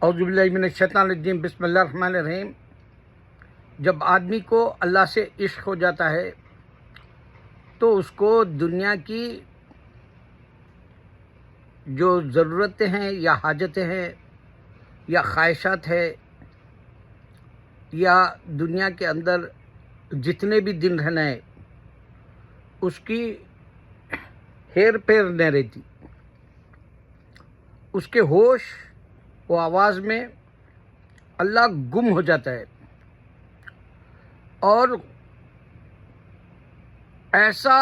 اعوذ باللہ من الشیطان الرجیم، بسم اللہ الرحمن الرحیم۔ جب آدمی کو اللہ سے عشق ہو جاتا ہے تو اس کو دنیا کی جو ضرورتیں ہیں یا حاجتیں ہیں یا خواہشات ہے یا دنیا کے اندر جتنے بھی دن رہنا ہے اس کی ہیر پھیر نہیں رہتی، اس کے ہوش و آواز میں اللہ گم ہو جاتا ہے اور ایسا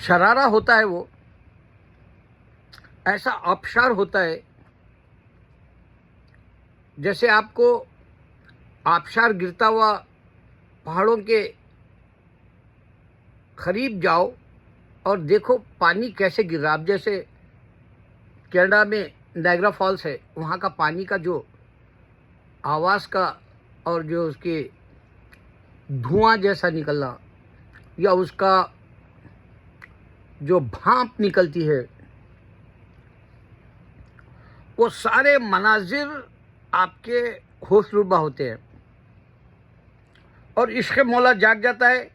شرارہ ہوتا ہے، وہ ایسا آبشار ہوتا ہے جیسے آپ کو آبشار گرتا ہوا پہاڑوں کے قریب جاؤ اور دیکھو پانی کیسے گر رہا۔ اب جیسے کینیڈا میں نائگرا فالس ہے، وہاں کا پانی کا جو آواز کا اور جو اس کے دھواں جیسا نکلنا یا اس کا جو بھاپ نکلتی ہے، وہ سارے مناظر آپ کے ہوش ربا ہوتے ہیں اور عشق مولا جاگ جاتا ہے۔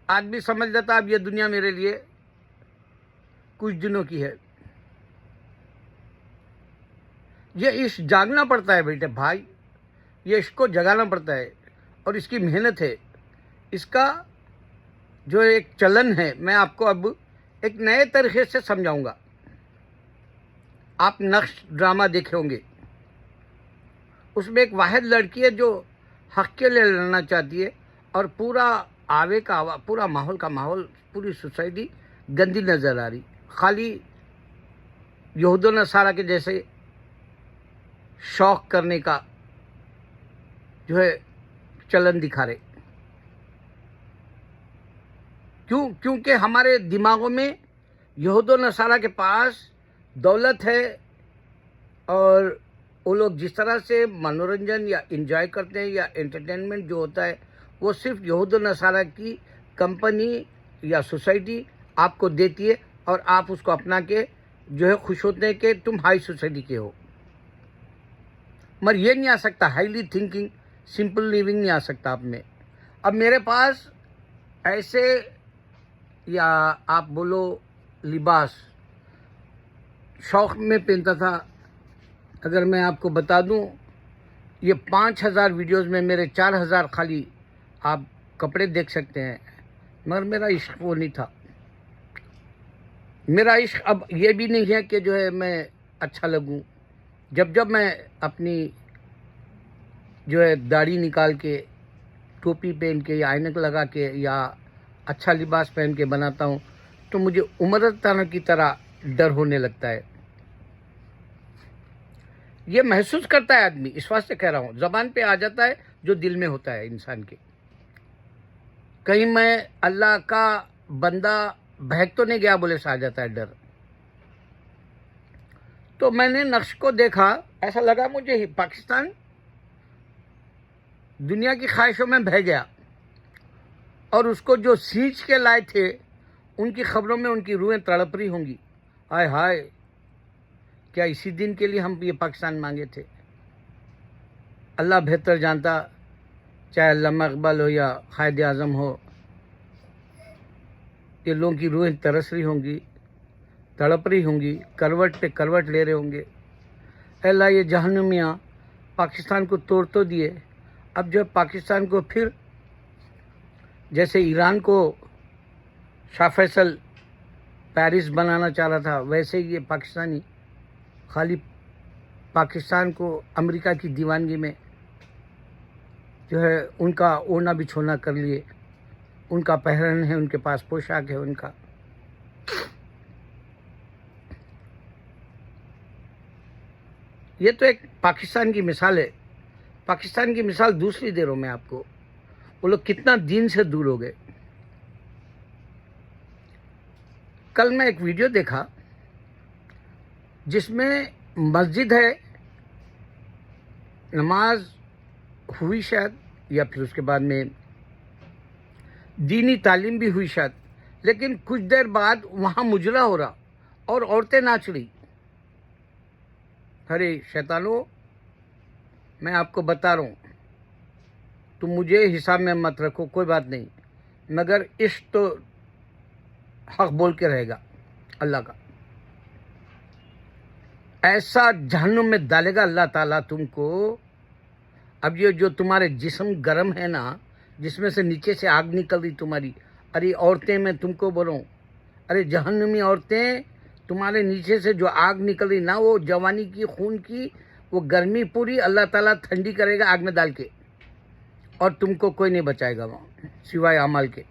آدمی سمجھ لیتا ہے اب یہ دنیا میرے لیے کچھ دنوں کی ہے۔ یہ عشق جاگنا پڑتا ہے بیٹے بھائی، یہ عشق کو جگانا پڑتا ہے اور اس کی محنت ہے، اس کا جو ایک چلن ہے۔ میں آپ کو اب ایک نئے طریقے سے سمجھاؤں گا۔ آپ نقش ڈرامہ دیکھے ہوں گے، اس میں ایک واحد لڑکی ہے جو حق کے لیے لڑنا چاہتی ہے اور پورا آوے کا آوا، پورا ماحول کا ماحول، پوری سوسائٹی گندی نظر آ رہی، خالی یہود و نصارہ کے جیسے شوق کرنے کا جو ہے چلن دکھا رہے۔ کیونکہ ہمارے دماغوں میں یہود و نصارہ کے پاس دولت ہے اور وہ لوگ جس طرح سے منورنجن یا انجوائے کرتے ہیں یا انٹرٹینمنٹ جو ہوتا ہے وہ صرف یہود و نصارہ کی کمپنی یا سوسائٹی آپ کو دیتی ہے اور آپ اس کو اپنا کے جو ہے خوش ہوتے ہیں کہ تم ہائی سوسائٹی کے ہو، مگر یہ نہیں آ سکتا ہائیلی تھنکنگ، سمپل لیونگ نہیں آ سکتا آپ میں۔ اب میرے پاس ایسے یا آپ بولو لباس شوق میں پہنتا تھا، اگر میں آپ کو بتا دوں یہ 5000 ویڈیوز میں میرے 4000 خالی آپ کپڑے دیکھ سکتے ہیں، مگر میرا عشق وہ نہیں تھا۔ میرا عشق اب یہ بھی نہیں ہے کہ جو ہے میں اچھا لگوں۔ جب میں اپنی جو ہے داڑھی نکال کے، ٹوپی پہن کے یا عینک لگا کے یا اچھا لباس پہن کے بناتا ہوں تو مجھے عمرتانہ کی طرح ڈر ہونے لگتا ہے۔ یہ محسوس کرتا ہے آدمی، اس واسطے کہہ رہا ہوں، زبان پہ آ جاتا ہے جو دل میں ہوتا ہے انسان کے۔ کہیں میں اللہ کا بندہ بہک تو نہیں گیا بولے سے آ جاتا ہے ڈر۔ تو میں نے نقش کو دیکھا، ایسا لگا مجھے ہی پاکستان دنیا کی خواہشوں میں بہہ گیا اور اس کو جو سینچ کے لائے تھے ان کی خبروں میں ان کی روحیں تڑپ رہی ہوں گی۔ ہائے ہائے، کیا اسی دن کے لیے ہم یہ پاکستان مانگے تھے؟ اللہ بہتر جانتا، چاہے علامہ اقبال ہو یا قائد اعظم ہو، یہ لوگوں کی روحیں ترس رہی ہوں گی، تڑپ رہی ہوں گی، کروٹ پہ کروٹ لے رہے ہوں گے۔ اے اللہ، یہ جہنمیاں پاکستان کو توڑ تو دیے، اب جو پاکستان کو پھر جیسے ایران کو شاہ فیصل پیرس بنانا چاہ رہا تھا، ویسے ہی یہ پاکستانی خالی پاکستان کو امریکہ کی دیوانگی میں جو ہے ان کا اوڑھنا بچھونا کر لیے، ان کا پہرن ہے، ان کے پاس پوشاک ہے ان کا۔ یہ تو ایک پاکستان کی مثال ہے۔ پاکستان کی مثال دوسری دے رہا ہوں میں آپ کو، وہ لوگ کتنا دین سے دور ہو گئے۔ کل میں ایک ویڈیو دیکھا جس میں مسجد ہے، نماز ہوئی شاید یا پھر اس کے بعد میں دینی تعلیم بھی ہوئی شاید، لیکن کچھ دیر بعد وہاں مجرا ہو رہا اور عورتیں ناچ رہی۔ ارے شیطانوں، میں آپ کو بتا رہا ہوں، تم مجھے حساب میں مت رکھو، کوئی بات نہیں، مگر عشق تو حق بول کے رہے گا اللہ کا. ایسا جہنم میں ڈالے گا اللہ تعالیٰ تم کو. اب یہ جو تمہارے جسم گرم ہے نا، جس میں سے نیچے سے آگ نکل رہی تمہاری، ارے عورتیں میں تم کو بولوں، ارے جہنمی عورتیں، تمہارے نیچے سے جو آگ نکل رہی نا، وہ جوانی کی، خون کی، وہ گرمی پوری اللہ تعالیٰ ٹھنڈی کرے گا آگ میں ڈال کے، اور تم کو کوئی نہیں بچائے گا وہاں سوائے اعمال کے.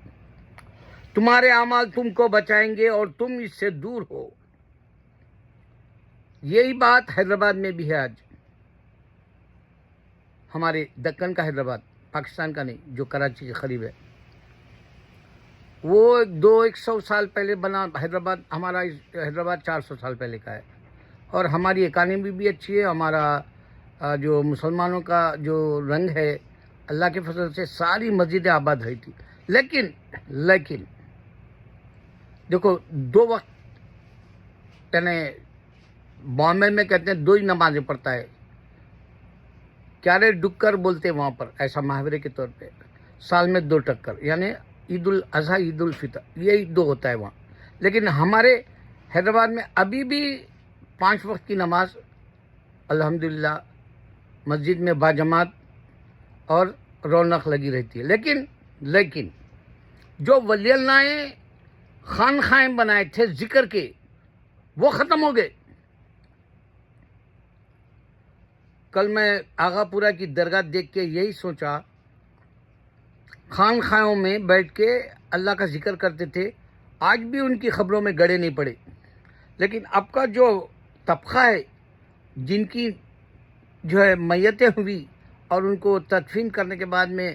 تمہارے اعمال تم کو بچائیں گے اور تم اس سے دور ہو. یہی بات حیدرآباد میں بھی ہے. آج ہمارے دکن کا حیدرآباد، پاکستان کا نہیں، جو کراچی کے قریب ہے، وہ 100 سال پہلے بنا حیدرآباد. ہمارا حیدرآباد 400 سال پہلے کا ہے، اور ہماری اکانومی بھی اچھی ہے. ہمارا جو مسلمانوں کا جو رنگ ہے، اللہ کے فضل سے ساری مسجدیں آباد ہوئی تھی. لیکن دیکھو، 2 وقت یعنی بامبے میں کہتے ہیں 2 ہی نمازیں پڑھتا ہے. کیارے ڈکر بولتے ہیں وہاں پر، ایسا محاورے کے طور پہ. سال میں 2 ٹکر، یعنی عید الاضحیٰ، عید الفطر، یہی 2 ہوتا ہے وہاں. لیکن ہمارے حیدرآباد میں ابھی بھی 5 وقت کی نماز الحمدللہ مسجد میں باجماعت اور رونق لگی رہتی ہے. لیکن جو ولی اللہ نے خانخائیں بنائے تھے ذکر کے، وہ ختم ہو گئے. کل میں آغا پورا کی درگاہ دیکھ کے یہی سوچا، خانخاہوں میں بیٹھ کے اللہ کا ذکر کرتے تھے، آج بھی ان کی خبروں میں گڑے نہیں پڑے. لیکن اب کا جو طبقہ ہے، جن کی جو ہے میتیں ہوئی اور ان کو تدفین کرنے کے بعد میں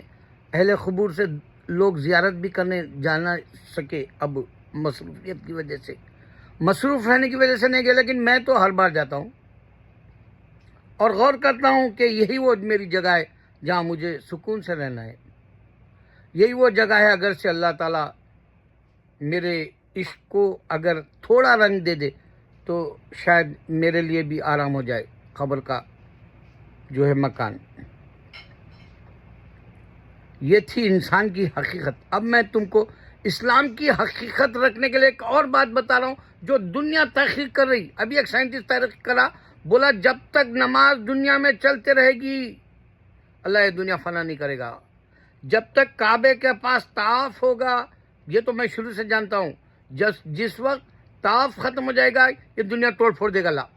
اہل قبور سے لوگ زیارت بھی کرنے جانا سکے، اب مصروفیت کی وجہ سے، مصروف رہنے کی وجہ سے نہیں گئے. لیکن میں تو ہر بار جاتا ہوں اور غور کرتا ہوں کہ یہی وہ میری جگہ ہے جہاں مجھے سکون سے رہنا ہے. یہی وہ جگہ ہے، اگر سے اللہ تعالیٰ میرے عشق کو اگر تھوڑا رنگ دے دے تو شاید میرے لیے بھی آرام ہو جائے قبر کا جو ہے مکان. یہ تھی انسان کی حقیقت. اب میں تم کو اسلام کی حقیقت رکھنے کے لیے ایک اور بات بتا رہا ہوں جو دنیا تحقیق کر رہی. ابھی ایک سائنٹسٹ تحقیق کرا، بولا جب تک نماز دنیا میں چلتے رہے گی اللہ یہ دنیا فنا نہیں کرے گا. جب تک کعبے کے پاس طواف ہوگا، یہ تو میں شروع سے جانتا ہوں، جس وقت طواف ختم ہو جائے گا یہ دنیا توڑ پھوڑ دے گا اللہ.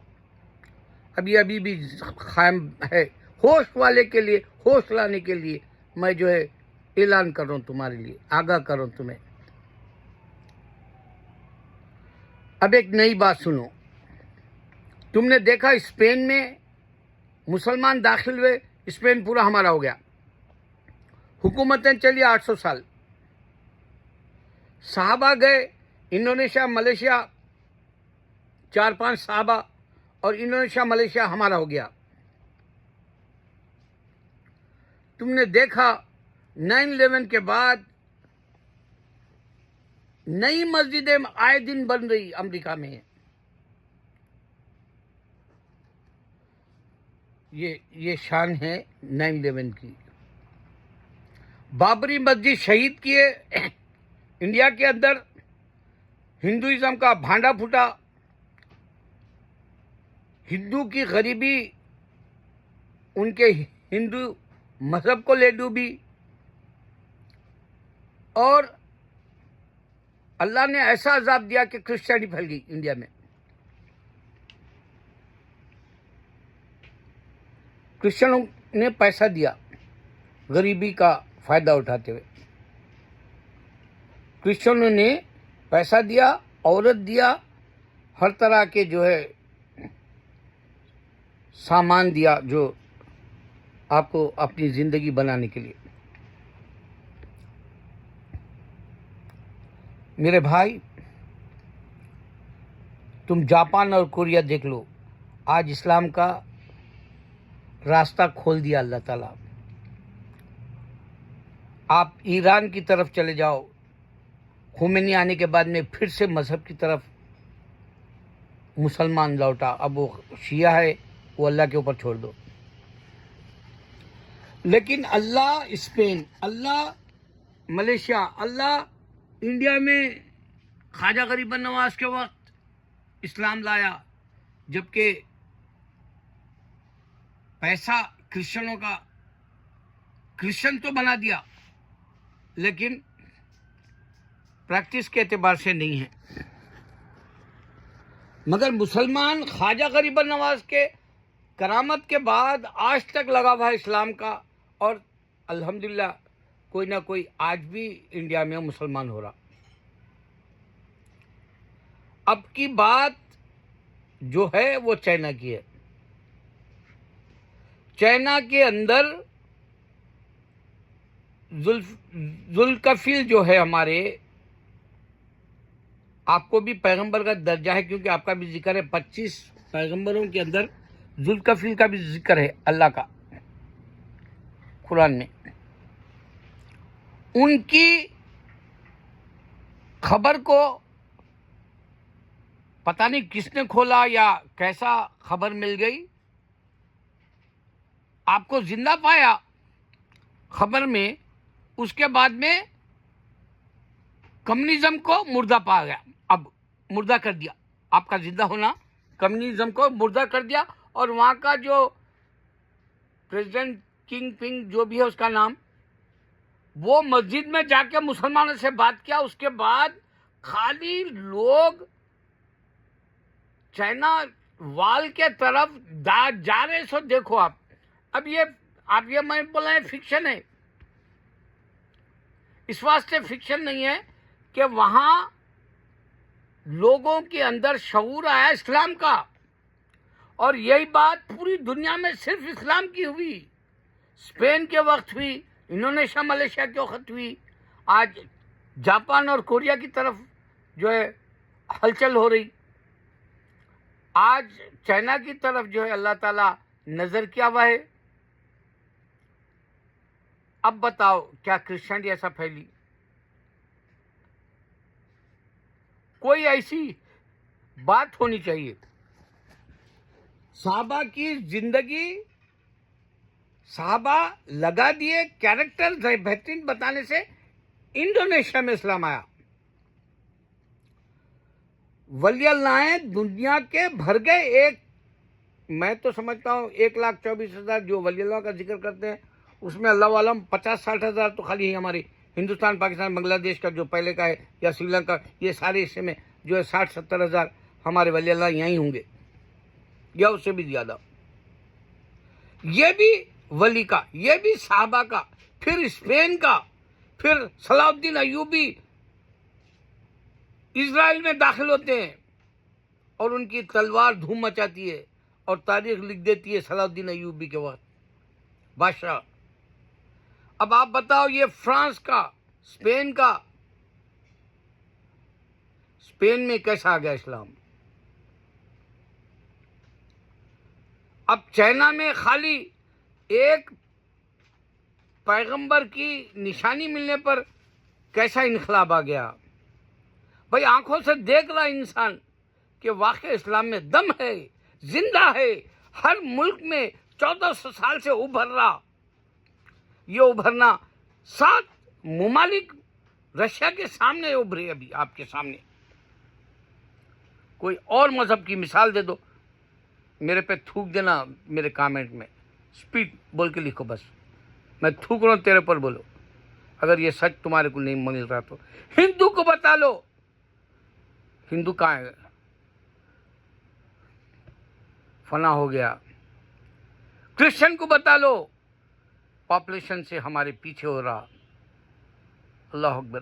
ابھی بھی قائم ہے. ہوش والے کے لیے، ہوش لانے کے لیے میں جو ہے اعلان کر رہا ہوں تمہارے لیے، آگاہ کر رہا ہوں تمہیں. اب ایک نئی بات سنو. تم نے دیکھا اسپین میں مسلمان داخل ہوئے، اسپین پورا ہمارا ہو گیا. حکومتیں چلی 800 سال. صحابہ گئے انڈونیشیا، ملیشیا، 4-5 صحابہ، اور انڈونیشیا ملیشیا ہمارا ہو گیا. تم نے دیکھا 9/11 کے بعد نئی مسجدیں آئے دن بن رہی امریکہ میں. یہ شان ہے 9/11 کی. بابری مسجد شہید کیے انڈیا کے اندر، ہندوازم کا بھانڈا پھوٹا، ہندو کی غریبی ان کے ہندو مذہب کو لے ڈوبی، اور اللہ نے ایسا عذاب دیا کہ کرسچینٹی پھیل گئی انڈیا میں. کرسچنوں نے پیسہ دیا غریبی کا فائدہ اٹھاتے ہوئے. کرسچنوں نے پیسہ دیا، عورت دیا، ہر طرح کے جو ہے سامان دیا جو آپ کو اپنی زندگی بنانے کے لیے. میرے بھائی، تم جاپان اور کوریا دیکھ لو، آج اسلام کا راستہ کھول دیا اللہ تعالیٰ. آپ ایران کی طرف چلے جاؤ، خمینی آنے کے بعد میں پھر سے مذہب کی طرف مسلمان لوٹا. اب وہ شیعہ ہے وہ اللہ کے اوپر چھوڑ دو. لیکن اللہ اسپین، اللہ ملیشیا، اللہ انڈیا میں خواجہ غریب نواز کے وقت اسلام لایا، جبکہ پیسہ کرسچنوں کا، کرسچن تو بنا دیا لیکن پریکٹس کے اعتبار سے نہیں ہے. مگر مسلمان خواجہ غریب نواز کے کرامت کے بعد آج تک لگا ہوا ہے اسلام کا، اور الحمدللہ کوئی نہ کوئی آج بھی انڈیا میں مسلمان ہو رہا. اب کی بات جو ہے وہ چائنا کی ہے. چائنا کے اندر ذوالکفیل جو ہے ہمارے، آپ کو بھی پیغمبر کا درجہ ہے کیونکہ آپ کا بھی ذکر ہے، 25 پیغمبروں کے اندر ذوالکفیل کا بھی ذکر ہے اللہ کا قرآن میں. ان کی خبر کو پتہ نہیں کس نے کھولا یا کیسا خبر مل گئی، آپ کو زندہ پایا خبر میں، اس کے بعد میں کمیونزم کو مردہ پا گیا، اب مردہ کر دیا. آپ کا زندہ ہونا کمیونزم کو مردہ کر دیا. اور وہاں کا جو پریزیڈنٹ کنگ پنگ جو بھی ہے اس کا نام، وہ مسجد میں جا کے مسلمانوں سے بات کیا. اس کے بعد خالی لوگ چائنا وال کے طرف جا رہے. سو دیکھو اب یہ میں بولا ہے فکشن ہے، اس واسطے فکشن نہیں ہے کہ وہاں لوگوں کے اندر شعور آیا اسلام کا، اور یہی بات پوری دنیا میں صرف اسلام کی ہوئی. اسپین کے وقت ہوئی، انڈونیشیا ملیشیا کے وقت ہوئی، آج جاپان اور کوریا کی طرف جو ہے ہلچل ہو رہی، آج چائنا کی طرف جو ہے اللہ تعالیٰ نظر کیا ہوا ہے. اب بتاؤ کیا کرسچینٹی ایسا پھیلی؟ کوئی ایسی بات ہونی چاہیے. صحابہ کی زندگی، صحابہ لگا دیے کیریکٹر بہترین بتانے سے انڈونیشیا میں اسلام آیا. ولی اللہ دنیا کے بھر گئے. میں تو سمجھتا ہوں 1,24,000 جو ولی اللہ کا ذکر کرتے ہیں، اس میں اللہ عالم 50-60 ہزار تو خالی ہمارے ہندوستان، پاکستان، بنگلہ دیش کا جو پہلے کا ہے، یا سری لنکا، یہ سارے حصے میں جو ہے 60-70 ہزار ہمارے ولی اللہ یہیں ہوں گے، یا اس سے بھی زیادہ. یہ بھی ولی کا، یہ بھی صحابہ کا، پھر اسپین کا، پھر صلاح الدین ایوبی اسرائیل میں داخل ہوتے ہیں اور ان کی تلوار دھوم مچاتی ہے اور تاریخ لکھ دیتی ہے صلاح الدین ایوبی کے وقت بادشاہ. اب آپ بتاؤ یہ فرانس کا، اسپین کا، اسپین میں کیسا آ گیا اسلام؟ اب چائنا میں خالی ایک پیغمبر کی نشانی ملنے پر کیسا انقلاب آ گیا. بھائی آنکھوں سے دیکھ رہا انسان کہ واقع اسلام میں دم ہے، زندہ ہے، ہر ملک میں 1400 سال سے ابھر رہا. یہ ابھرنا 7 ممالک رشیا کے سامنے ابھرے. ابھی آپ کے سامنے کوئی اور مذہب کی مثال دے دو، میرے پہ تھوک دینا میرے کامنٹ میں، سپیڈ بول کے لکھو، بس میں تھوک رہا ہوں تیرے پر، بولو اگر یہ سچ تمہارے کو نہیں مل رہا تو. ہندو کو بتا لو، ہندو کہاں ہے؟ فنا ہو گیا. کرسچن کو بتا لو، پاپولیشن سے ہمارے پیچھے ہو رہا. اللہ اکبر.